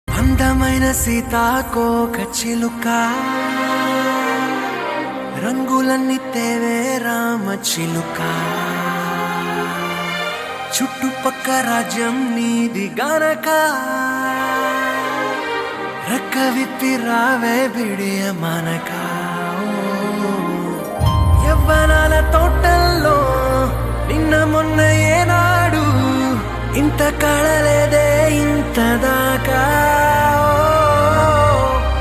అందమైన సీతాకోక చిలుక రంగులన్నీ తేవే రామ చిలుక చుట్టుపక్క రాజ్యం నీది గనక రెక్క విప్పి రావే బిడియ మనక యవ్వనాల తోటల్లో నిన్న మొన్న ఏనాడు ఇంత కళలేదే ఇంత దాకా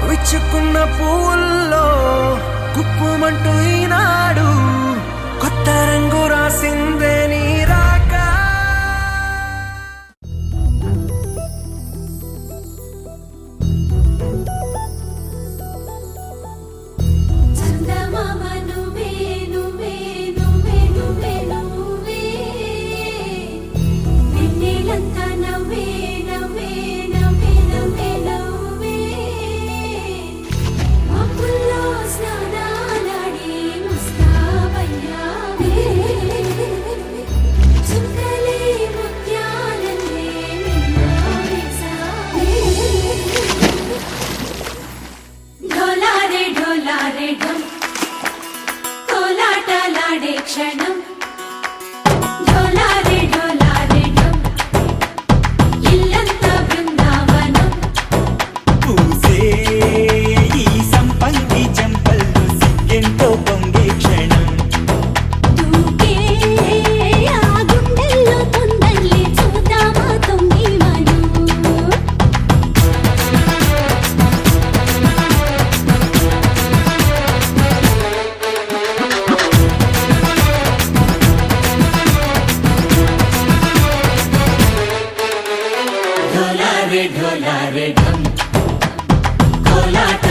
విచ్చుకున్న పువ్వుల్లో కుప్పుమంటూ ఈనాడు కొత్త రంగు రాసిందే నీ రాక క్షణం ढोला रे ढम कोलाट